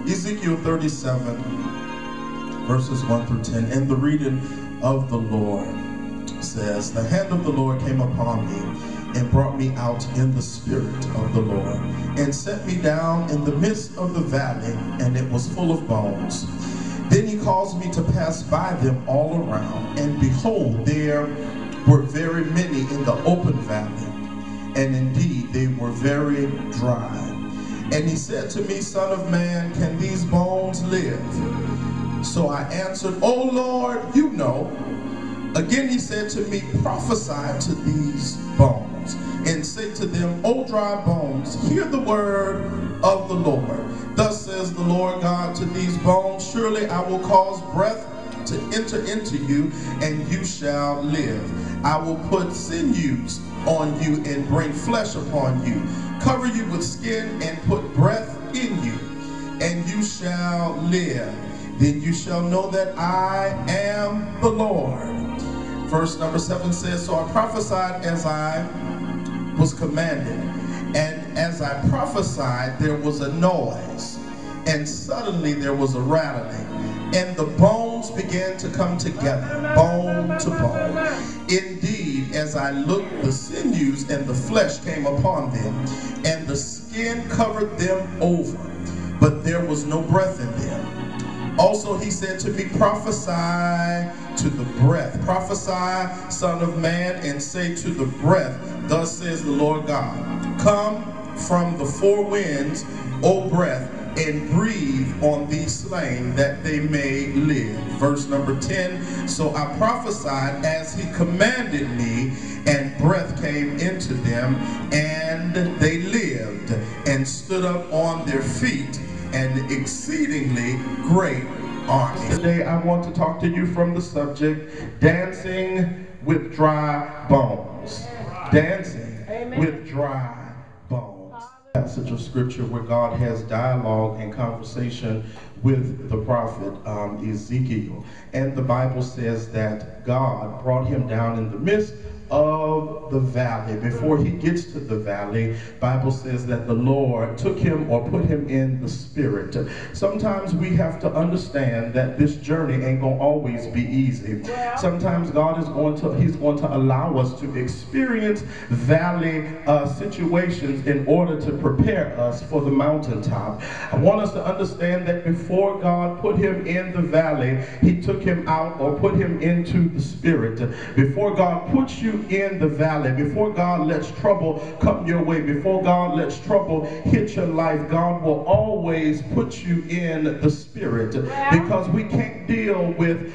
Ezekiel 37, verses 1 through 10. And the reading of the Lord says, "The hand of the Lord came upon me and brought me out in the spirit of the Lord, and set me down in the midst of the valley, and it was full of bones. Then he caused me to pass by them all around, and behold, there were very many in the open valley, and indeed they were very dry. And he said to me, Son of man, can these bones live? So I answered, O Lord, you know. Again he said to me, prophesy to these bones, and say to them, O dry bones, hear the word of the Lord. Thus says the Lord God to these bones, surely I will cause breath to enter into you, and you shall live. I will put sinews on you and bring flesh upon you, cover you with skin and put breath in you, and you shall live. Then you shall know that I am the Lord." Verse number 7 says, "So I prophesied as I was commanded, and as I prophesied there was a noise, and suddenly there was a rattling, and the bones began to come together, bone to bone. Indeed, as I looked, the sinews and the flesh came upon them, and the skin covered them over, but there was no breath in them. Also he said to me, prophesy to the breath. Prophesy, son of man, and say to the breath, thus says the Lord God, come from the four winds, O breath, and breathe on these slain that they may live." Verse number 10, "So I prophesied as he commanded me, and breath came into them, and they lived, and stood up on their feet, an exceedingly great army." Today I want to talk to you from the subject, dancing with dry bones. Dancing with dry bones. Passage of scripture where God has dialogue and conversation with the prophet Ezekiel. And the Bible says that God brought him down in the midst of the valley. Before he gets to the valley, Bible says that the Lord took him or put him in the spirit. Sometimes we have to understand that this journey ain't gonna always be easy. Sometimes God is he's going to allow us to experience valley situations in order to prepare us for the mountaintop. I want us to understand that before God put him in the valley, he took him out or put him into the spirit. Before God puts you in the valley, before God lets trouble come your way, before God lets trouble hit your life, God will always put you in the spirit, because we can't deal with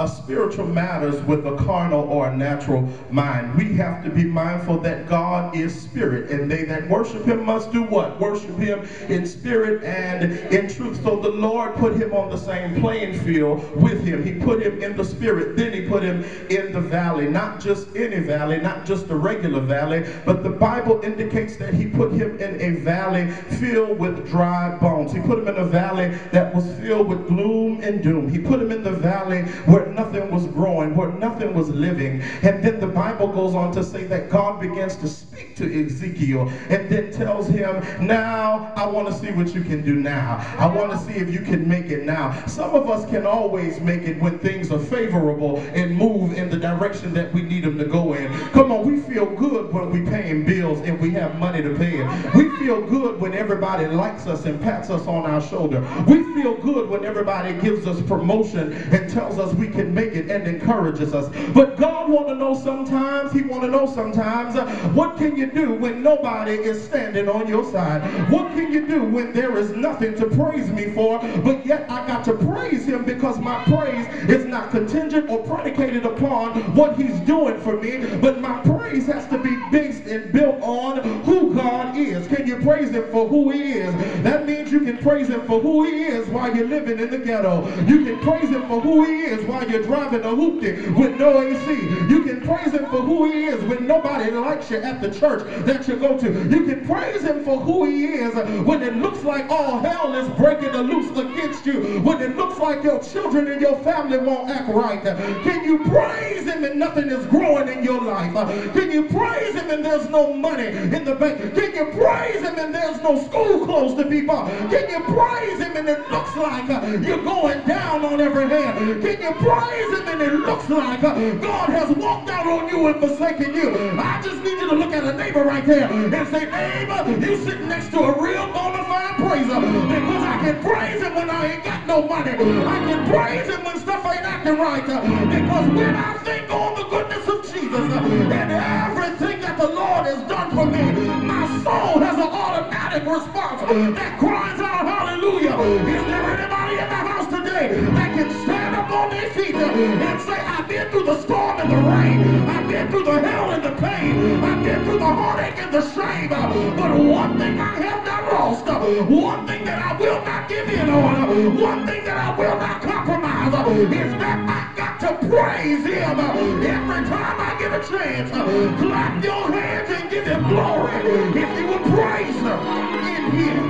spiritual matters with a carnal or a natural mind. We have to be mindful that God is spirit, and they that worship him must do what? Worship him in spirit and in truth. So the Lord put him on the same playing field with him. He put him in the spirit, then he put him in the valley. Not just any valley, not just a regular valley, but the Bible indicates that he put him in a valley filled with dry bones. He put him in a valley that was filled with gloom and doom. He put him in the valley where nothing was growing, where nothing was living. And then the Bible goes on to say that God begins to speak to Ezekiel and then tells him, now I want to see what you can do now. I want to see if you can make it now. Some of us can always make it when things are favorable and move in the direction that we need them to go in. Come on, we feel good when we paying bills and we have money to pay it. We feel good when everybody likes us and pats us on our shoulder. We feel good when everybody gives us promotion and tells us we can make it and encourages us. But God want to know sometimes, he want to know sometimes, what can you do when nobody is standing on your side? What can you do when there is nothing to praise me for, but yet I got to praise him because my praise is not contingent or predicated upon what he's doing for me, but my praise has to be based and built on who God is. Can you praise him for who he is? That means you can praise him for who he is while you're living in the ghetto. You can praise him for who he is while you're driving a hoopty with no AC. You can praise him for who he is when nobody likes you at the church that you go to. You can praise him for who he is when it looks like all hell is breaking loose against you, when it looks like your children and your family won't act right. Can you praise him and nothing is growing in your life? Can you praise him and there's no money in the bank? Can you praise him him and there's no school clothes to be bought? Can you praise him and it looks like you're going down on every hand? Can you praise him and it looks like God has walked out on you and forsaken you? I just need you to look at a neighbor right there and say, neighbor, you sitting next to a real bona fide praiser, because I can praise him when I ain't got no money. I can praise him when stuff ain't acting right, because when I think on the goodness of Jesus and everything that the Lord has done for me, my soul has an automatic response that cries out, hallelujah. Is there anybody in the house today that can stand up on their feet and say, I've been through the storm and the rain, I've been through the hell and the pain, I've been through the heartache and the shame, but one thing I have not lost, one thing that I will not give in on, one thing that I will not compromise, is that I got to praise him every time I get a chance. Clap your hands and give him glory if you would praise him in here.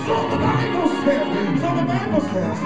So the Bible says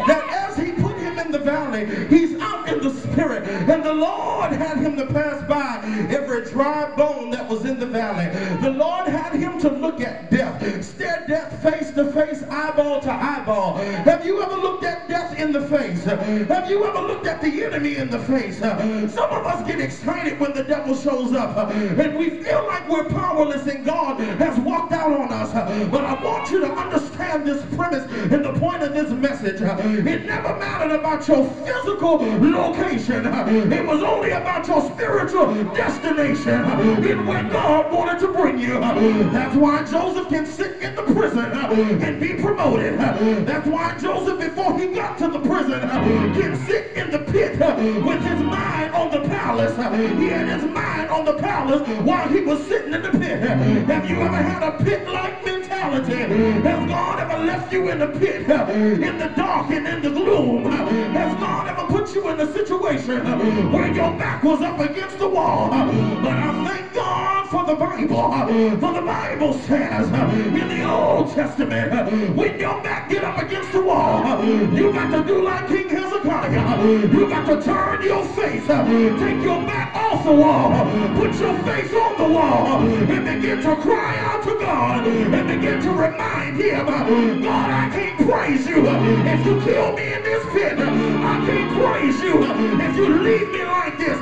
that as he put him in the valley, he's out in the spirit, and the Lord had him to pass by every dry bone that was in the valley. The Lord had him to look at death, stare death face to face, eyeball to eyeball. Have you ever looked at death in the face? Have you ever looked at the enemy in the face? Some of us get excited when the devil shows up, and we feel like we're powerless and God has walked out on us. But I want you to understand this premise and the point of this message. It never mattered about your physical location. It was only about your spiritual destination in where God wanted to bring you. That's why Joseph can sit in the prison and be promoted. That's why Joseph, before he got to the prison, can sit in the pit with his mind on the palace. He had his mind on the palace while he was sitting in the pit. Have you ever had a pit-like mentality? Has God ever left you in the pit, in the dark and in the gloom? Has God ever put you in a situation where your back was up against the wall? But I thank God for the Bible. For the Bible says in the Old Testament, when your back get up against the wall, you got to do like King Hezekiah. You got to turn your face, take your back off the wall, put your face on the wall, and begin to cry out to God, and begin to remind him, God, I can't praise you if you kill me in this pit. I can't praise you if you leave me like this.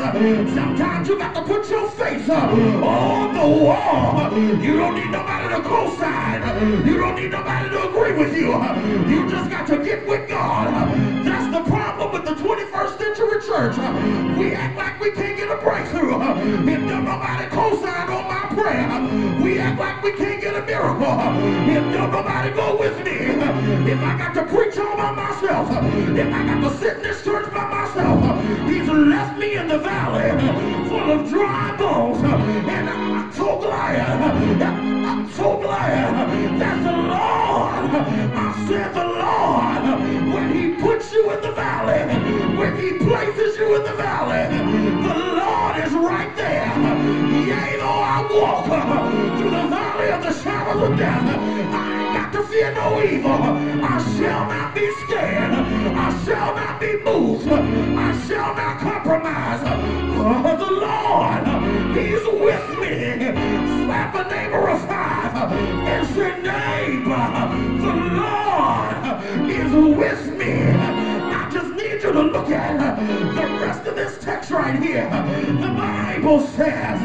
Sometimes you got to put your face on the wall. You don't need nobody to co-sign. You don't need nobody to agree with you. You just got to get with God. That's the problem with the 21st century church. We act like we can't get a breakthrough if don't nobody co-sign on my prayer. We act like we can't get a miracle if don't nobody go with me. If I got to preach all by myself, if I got to sit in this church by myself, he's left me in the valley full of dry bones. And I'm so glad that the Lord, I said the Lord, when he puts you in the valley, when he places you in the valley, the Lord is right there. Yea, though I walk through the valley of the shadows of death, I ain't got to fear no evil. I shall not be scared. I shall not be moved. I shall not compromise. The Lord, he's with me. Slap a neighbor of five and say, neighbor, the Lord is with me. I just need you to look at the rest of this text right here. The Bible says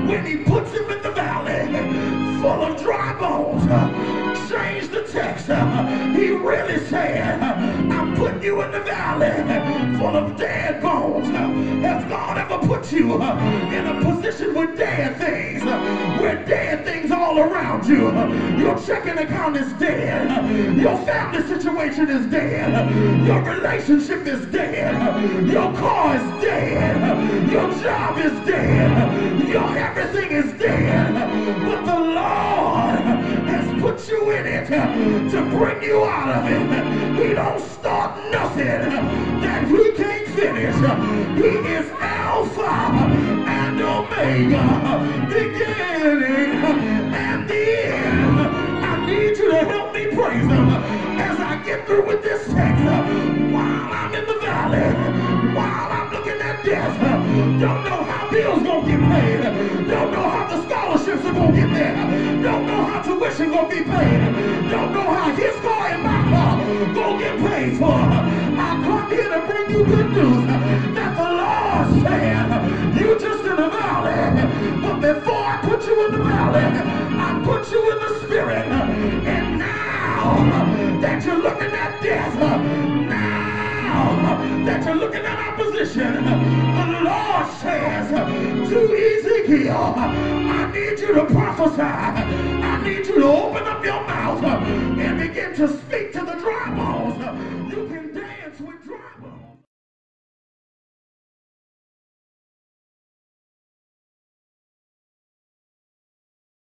when he puts him in the valley full of dry bones, change the text. He really said, I'm putting you in the valley full of dead bones. Has God ever put you in a position with dead things, where dead things all around you? Your checking account is dead. Your family situation is dead. Your relationship is dead. Your car is dead. Your job is dead. Your everything is dead. But the Lord has put you in it to bring you out of it. He don't start nothing that he can't finish. He is Alpha and Omega, beginning and the end. I need you to help me praise him as I get through with this text. While I'm in the valley, while I'm looking at death, don't know how bills gonna get paid, don't know how the scholarships are gonna get there, don't know how tuition gonna be paid. Don't know how his car and my car gonna get paid for. I come here to bring you good news that the Lord said, you just in the valley, but before I put you in the valley, I put you in the spirit. And now that you're looking at death, now that you're looking at opposition, the Lord says to Ezekiel, I need you to prophesy. I need you to open up your mouth and begin to speak to the dry bones.